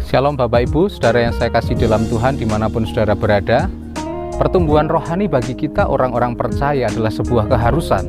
Shalom Bapak Ibu, saudara yang saya kasih dalam Tuhan dimanapun saudara berada. Pertumbuhan rohani bagi kita orang-orang percaya adalah sebuah keharusan.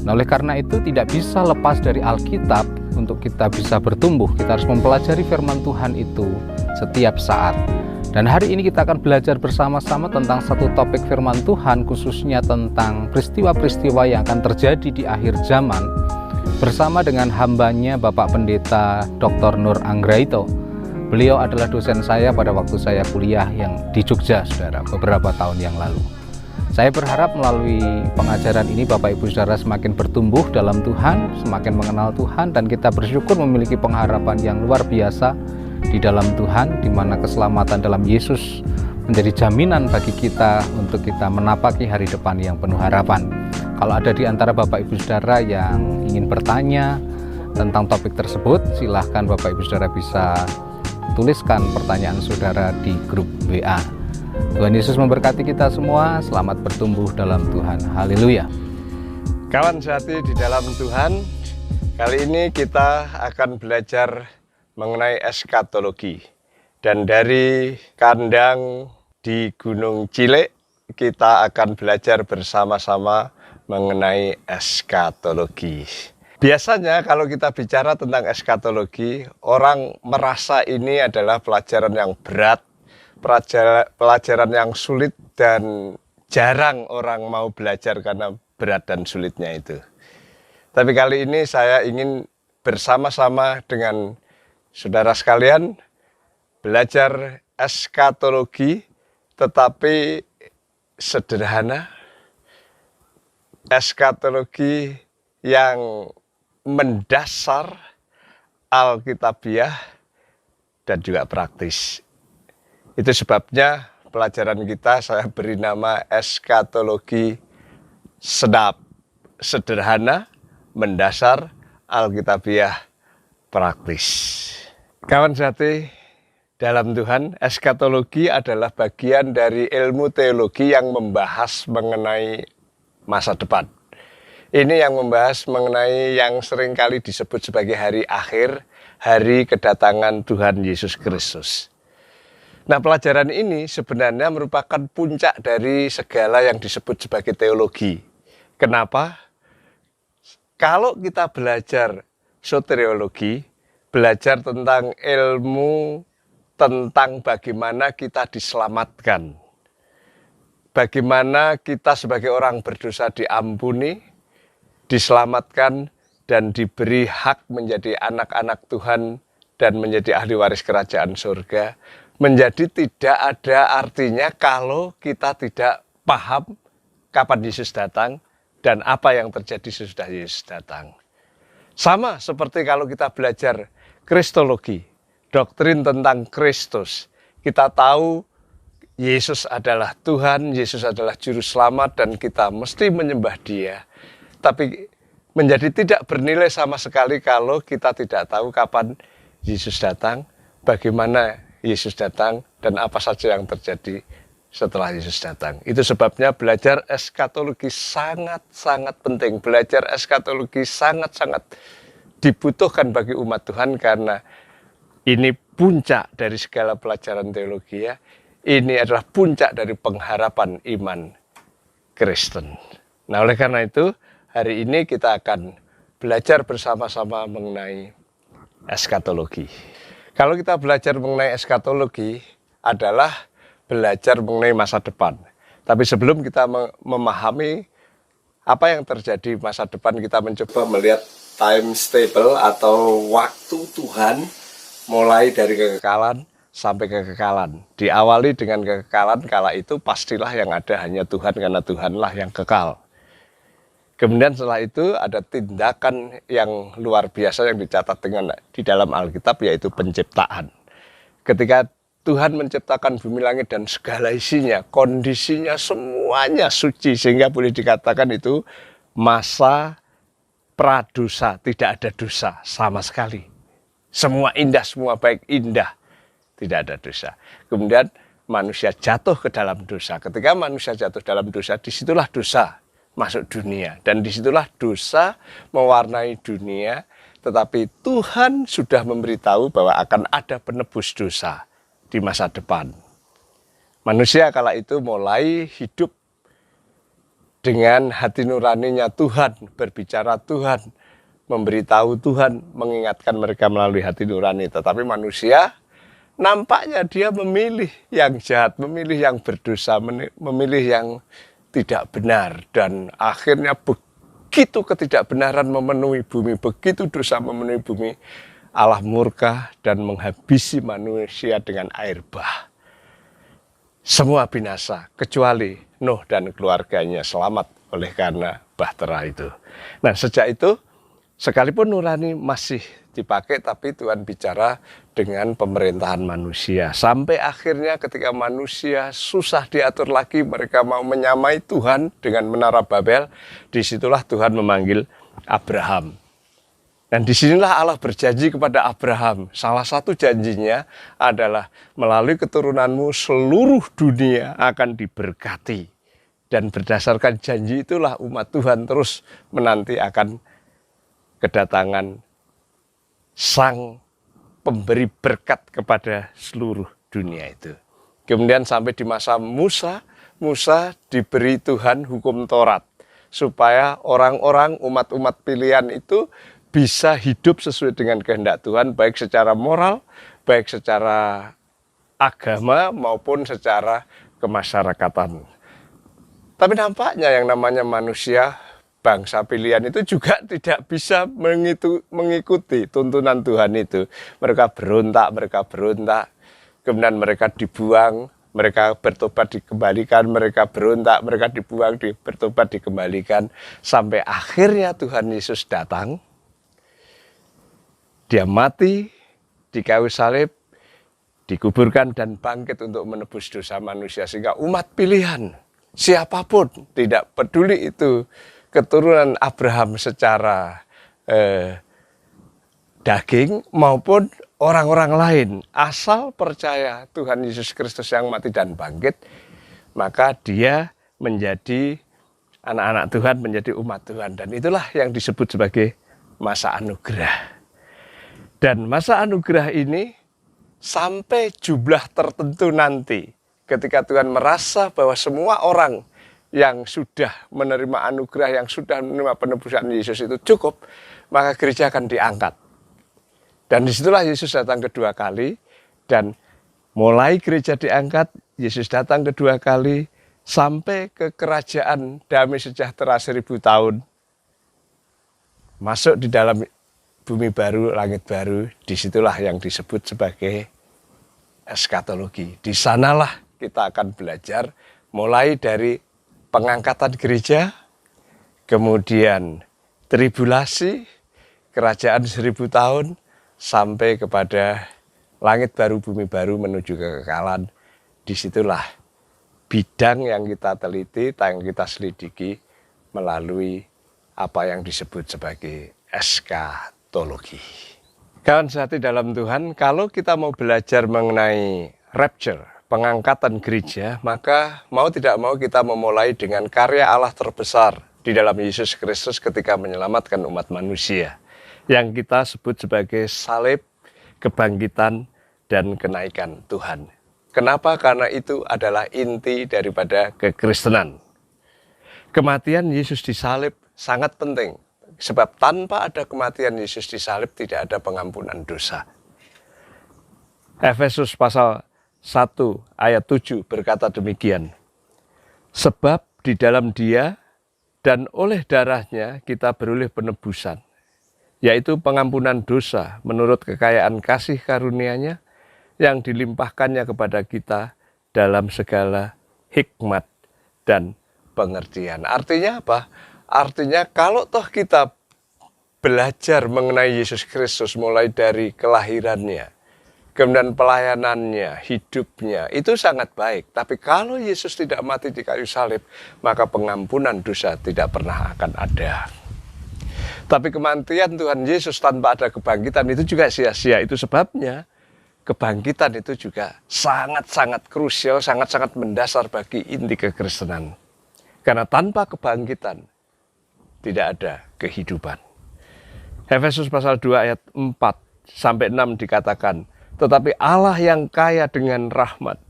Nah, oleh karena itu tidak bisa lepas dari Alkitab untuk kita bisa bertumbuh. Kita harus mempelajari firman Tuhan itu setiap saat. Dan hari ini kita akan belajar bersama-sama tentang satu topik firman Tuhan, khususnya tentang peristiwa-peristiwa yang akan terjadi di akhir zaman, bersama dengan hambanya Bapak Pendeta Dr. Nur Anggraito. Beliau adalah dosen saya pada waktu saya kuliah yang di Jogja, saudara, beberapa tahun yang lalu. Saya berharap melalui pengajaran ini Bapak Ibu saudara semakin bertumbuh dalam Tuhan, semakin mengenal Tuhan, dan kita bersyukur memiliki pengharapan yang luar biasa di dalam Tuhan, di mana keselamatan dalam Yesus menjadi jaminan bagi kita untuk kita menapaki hari depan yang penuh harapan. Kalau ada di antara Bapak Ibu saudara yang ingin bertanya tentang topik tersebut, silahkan Bapak Ibu saudara bisa tuliskan pertanyaan saudara di grup WA. Tuhan Yesus memberkati kita semua. Selamat bertumbuh dalam Tuhan. Haleluya. Kawan sehati di dalam Tuhan, kali ini kita akan belajar mengenai eskatologi. Dan dari kandang di Gunung Cilek, kita akan belajar bersama-sama mengenai eskatologi. Biasanya kalau kita bicara tentang eskatologi, orang merasa ini adalah pelajaran yang berat, pelajaran yang sulit, dan jarang orang mau belajar karena berat dan sulitnya itu. Tapi kali ini saya ingin bersama-sama dengan saudara sekalian belajar eskatologi, tetapi sederhana, eskatologi yang mendasar, alkitabiah, dan juga praktis. Itu sebabnya pelajaran kita saya beri nama eskatologi sedap, sederhana, mendasar, alkitabiah, praktis. Kawan sehati dalam Tuhan, eskatologi adalah bagian dari ilmu teologi yang membahas mengenai masa depan. Ini yang membahas mengenai yang seringkali disebut sebagai hari akhir, hari kedatangan Tuhan Yesus Kristus. Nah, pelajaran ini sebenarnya merupakan puncak dari segala yang disebut sebagai teologi. Kenapa? Kalau kita belajar soteriologi, belajar tentang ilmu tentang bagaimana kita diselamatkan, bagaimana kita sebagai orang berdosa diampuni, diselamatkan, dan diberi hak menjadi anak-anak Tuhan dan menjadi ahli waris kerajaan surga, menjadi tidak ada artinya kalau kita tidak paham kapan Yesus datang dan apa yang terjadi sesudah Yesus datang. Sama seperti kalau kita belajar kristologi, doktrin tentang Kristus, kita tahu Yesus adalah Tuhan, Yesus adalah juru selamat, dan kita mesti menyembah Dia. Tapi menjadi tidak bernilai sama sekali kalau kita tidak tahu kapan Yesus datang, bagaimana Yesus datang, dan apa saja yang terjadi setelah Yesus datang. Itu sebabnya belajar eskatologi sangat-sangat penting. Belajar eskatologi sangat-sangat dibutuhkan bagi umat Tuhan, karena ini puncak dari segala pelajaran teologi ya. Ini adalah puncak dari pengharapan iman Kristen. Nah, oleh karena itu, hari ini kita akan belajar bersama-sama mengenai eskatologi. Kalau kita belajar mengenai eskatologi adalah belajar mengenai masa depan. Tapi sebelum kita memahami apa yang terjadi masa depan, kita mencoba melihat time table atau waktu Tuhan mulai dari kekekalan sampai kekekalan. Diawali dengan kekekalan, kala itu pastilah yang ada hanya Tuhan, karena Tuhanlah yang kekal. Kemudian setelah itu ada tindakan yang luar biasa yang dicatat di dalam Alkitab, yaitu penciptaan. Ketika Tuhan menciptakan bumi langit dan segala isinya, kondisinya semuanya suci, sehingga boleh dikatakan itu masa pradosa, tidak ada dosa sama sekali. Semua indah, semua baik, indah, tidak ada dosa. Kemudian manusia jatuh ke dalam dosa. Ketika manusia jatuh dalam dosa, disitulah dosa masuk dunia, dan disitulah dosa mewarnai dunia. tetapi Tuhan sudah memberitahu bahwa akan ada penebus dosa di masa depan. Manusia kala itu mulai hidup dengan hati nuraninya Tuhan, berbicara Tuhan, memberitahu Tuhan, mengingatkan mereka melalui hati nurani. Tetapi manusia nampaknya dia memilih yang jahat, memilih yang berdosa, memilih yang tidak benar. Dan akhirnya begitu ketidakbenaran memenuhi bumi, begitu dosa memenuhi bumi, Allah murka dan menghabisi manusia dengan air bah. Semua binasa, kecuali Nuh dan keluarganya selamat oleh karena bahtera itu. Nah, sejak itu, sekalipun nurani masih dipakai, tapi Tuhan bicara dengan pemerintahan manusia. Sampai akhirnya ketika manusia susah diatur lagi, mereka mau menyamai Tuhan dengan menara Babel, disitulah Tuhan memanggil Abraham. Dan disinilah Allah berjanji kepada Abraham. Salah satu janjinya adalah melalui keturunanmu seluruh dunia akan diberkati. Dan berdasarkan janji itulah umat Tuhan terus menanti akan kedatangan sang pemberi berkat kepada seluruh dunia itu. Kemudian sampai di masa Musa, Musa diberi Tuhan hukum Taurat. Supaya orang-orang umat-umat pilihan itu bisa hidup sesuai dengan kehendak Tuhan, baik secara moral, baik secara agama, maupun secara kemasyarakatan. Tapi nampaknya yang namanya manusia, bangsa pilihan itu juga tidak bisa mengikuti tuntunan Tuhan itu. Mereka berontak, kemudian mereka dibuang, mereka bertobat dikembalikan, mereka berontak, mereka dibuang, bertobat dikembalikan. Sampai akhirnya Tuhan Yesus datang. Dia mati di kayu salib, dikuburkan dan bangkit untuk menebus dosa manusia. Sehingga umat pilihan, siapapun, tidak peduli itu keturunan Abraham secara daging maupun orang-orang lain. Asal percaya Tuhan Yesus Kristus yang mati dan bangkit, maka dia menjadi anak-anak Tuhan, menjadi umat Tuhan. Dan itulah yang disebut sebagai masa anugerah. Dan masa anugerah ini sampai jumlah tertentu nanti, ketika Tuhan merasa bahwa semua orang yang sudah menerima anugerah, yang sudah menerima penebusan Yesus itu cukup, maka gereja akan diangkat. Dan disitulah Yesus datang kedua kali, dan mulai gereja diangkat, Yesus datang kedua kali, sampai ke kerajaan damai sejahtera 1000 tahun. Masuk di dalam bumi baru, langit baru, disitulah yang disebut sebagai eskatologi. Di sanalah kita akan belajar mulai dari pengangkatan gereja, kemudian tribulasi, kerajaan 1000 tahun, sampai kepada langit baru, bumi baru menuju kekekalan. Disitulah bidang yang kita teliti, yang kita selidiki melalui apa yang disebut sebagai eskatologi. Kawan sehati dalam Tuhan, kalau kita mau belajar mengenai rapture, pengangkatan gereja, maka mau tidak mau kita memulai dengan karya Allah terbesar di dalam Yesus Kristus ketika menyelamatkan umat manusia, yang kita sebut sebagai salib, kebangkitan, dan kenaikan Tuhan. Kenapa? Karena itu adalah inti daripada kekristenan. Kematian Yesus di salib sangat penting. Sebab tanpa ada kematian Yesus di salib tidak ada pengampunan dosa. Efesus pasal 1 ayat 7 berkata demikian. Sebab di dalam Dia dan oleh darahnya kita beroleh penebusan, yaitu pengampunan dosa menurut kekayaan kasih karunia-Nya yang dilimpahkannya kepada kita dalam segala hikmat dan pengertian. Artinya apa? Artinya kalau toh kita belajar mengenai Yesus Kristus mulai dari kelahirannya, kemudian pelayanannya, hidupnya, itu sangat baik. Tapi kalau Yesus tidak mati di kayu salib, maka pengampunan dosa tidak pernah akan ada. Tapi kematian Tuhan Yesus tanpa ada kebangkitan itu juga sia-sia. Itu sebabnya kebangkitan itu juga sangat-sangat krusial, sangat-sangat mendasar bagi inti kekristenan. Karena tanpa kebangkitan tidak ada kehidupan. Efesus pasal 2 ayat 4 sampai 6 dikatakan, tetapi Allah yang kaya dengan rahmat,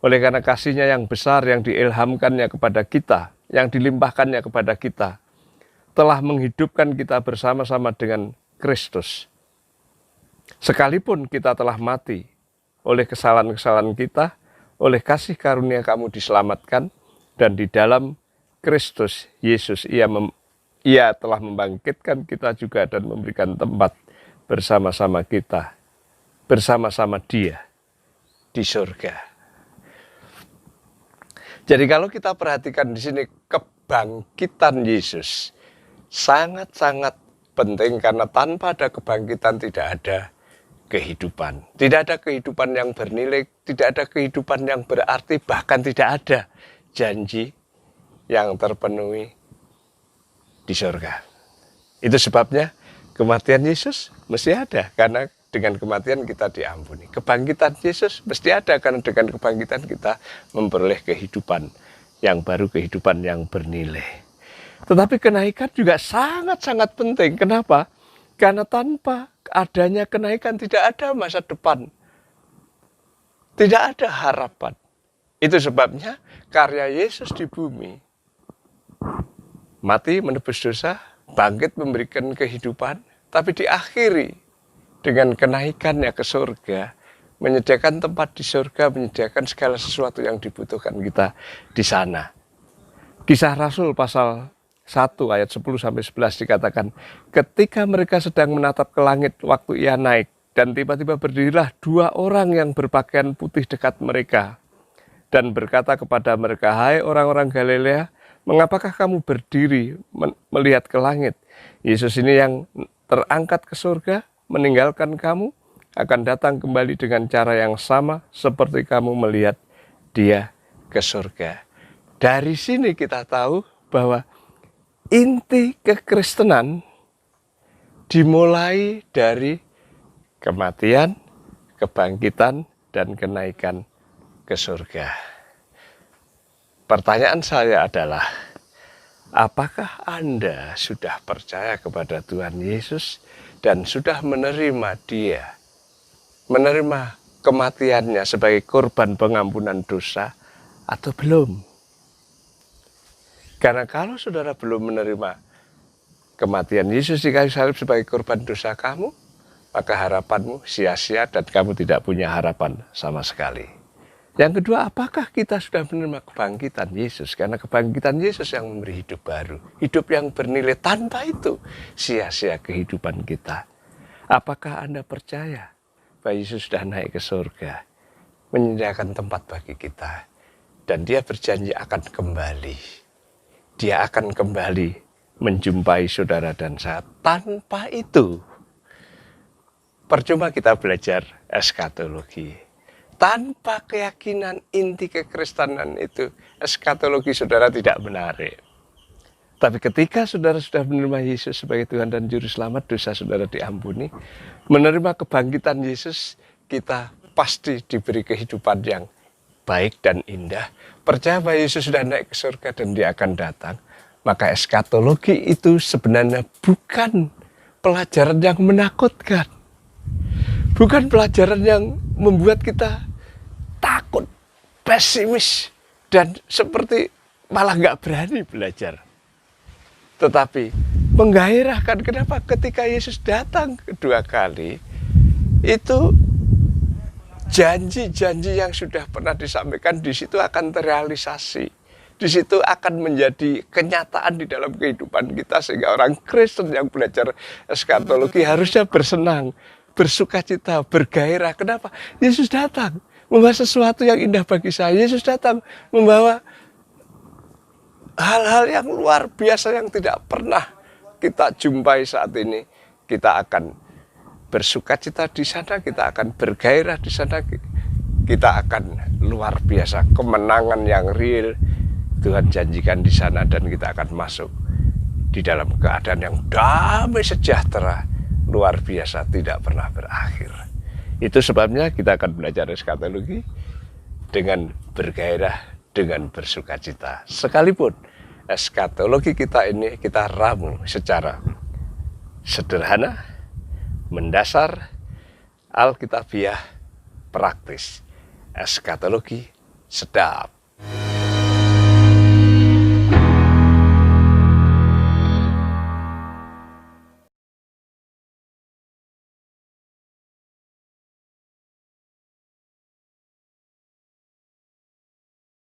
oleh karena kasih-Nya yang besar yang diilhamkannya kepada kita, yang dilimpahkannya kepada kita, telah menghidupkan kita bersama-sama dengan Kristus. Sekalipun kita telah mati oleh kesalahan-kesalahan kita, oleh kasih karunia kamu diselamatkan, dan di dalam Kristus Yesus Ia telah membangkitkan kita juga dan memberikan tempat bersama-sama kita, bersama-sama Dia di surga. Jadi kalau kita perhatikan di sini kebangkitan Yesus sangat-sangat penting, karena tanpa ada kebangkitan tidak ada kehidupan. Tidak ada kehidupan yang bernilai, tidak ada kehidupan yang berarti, bahkan tidak ada janji yang terpenuhi di surga. Itu sebabnya kematian Yesus mesti ada, karena dengan kematian kita diampuni. Kebangkitan Yesus mesti ada, karena dengan kebangkitan kita memperoleh kehidupan yang baru, kehidupan yang bernilai. Tetapi kenaikan juga sangat-sangat penting. Kenapa? Karena tanpa adanya kenaikan tidak ada masa depan. Tidak ada harapan. Itu sebabnya karya Yesus di bumi, mati menebus dosa, bangkit memberikan kehidupan, tapi diakhiri dengan kenaikannya ke surga, menyediakan tempat di surga, menyediakan segala sesuatu yang dibutuhkan kita di sana. Kisah Rasul pasal 1 ayat 10-11 dikatakan, ketika mereka sedang menatap ke langit waktu Ia naik, dan tiba-tiba berdirilah 2 orang yang berpakaian putih dekat mereka, dan berkata kepada mereka, hai orang-orang Galilea, mengapakah kamu berdiri melihat ke langit? Yesus ini yang terangkat ke surga, meninggalkan kamu, akan datang kembali dengan cara yang sama seperti kamu melihat Dia ke surga. Dari sini kita tahu bahwa inti kekristenan dimulai dari kematian, kebangkitan, dan kenaikan ke surga. Pertanyaan saya adalah, apakah Anda sudah percaya kepada Tuhan Yesus dan sudah menerima Dia, menerima kematiannya sebagai korban pengampunan dosa, atau belum? Karena kalau saudara belum menerima kematian Yesus di kayu salib sebagai korban dosa kamu, maka harapanmu sia-sia dan kamu tidak punya harapan sama sekali. Yang kedua, apakah kita sudah menerima kebangkitan Yesus? Karena kebangkitan Yesus yang memberi hidup baru. Hidup yang bernilai, tanpa itu sia-sia kehidupan kita. Apakah Anda percaya bahwa Yesus sudah naik ke surga, menyediakan tempat bagi kita, dan Dia berjanji akan kembali. Dia akan kembali menjumpai saudara dan saya. Tanpa itu, percuma kita belajar eskatologi. Tanpa keyakinan inti kekristenan itu, eskatologi saudara tidak menarik. Tapi ketika saudara sudah menerima Yesus sebagai Tuhan dan Juru Selamat, dosa saudara diampuni. Menerima kebangkitan Yesus, kita pasti diberi kehidupan yang baik dan indah. Percaya bahwa Yesus sudah naik ke surga dan Dia akan datang. Maka eskatologi itu sebenarnya bukan pelajaran yang menakutkan. Bukan pelajaran yang membuat kita takut, pesimis, dan seperti malah nggak berani belajar. Tetapi menggairahkan. Kenapa? Ketika Yesus datang kedua kali, itu janji-janji yang sudah pernah disampaikan di situ akan terrealisasi. Di situ akan menjadi kenyataan di dalam kehidupan kita, sehingga orang Kristen yang belajar eskatologi harusnya bersenang, bersukacita, bergairah. Kenapa? Yesus datang membawa sesuatu yang indah bagi saya. Yesus datang membawa hal-hal yang luar biasa yang tidak pernah kita jumpai saat ini. Kita akan bersukacita di sana, kita akan bergairah di sana, kita akan luar biasa. Kemenangan yang real Tuhan janjikan di sana, dan kita akan masuk di dalam keadaan yang damai sejahtera, luar biasa, tidak pernah berakhir. Itu sebabnya kita akan belajar eskatologi dengan bergairah, dengan bersukacita. Sekalipun eskatologi kita ini kita ramu secara Sederhana, mendasar, alkitabiah, praktis. Eskatologi sedap.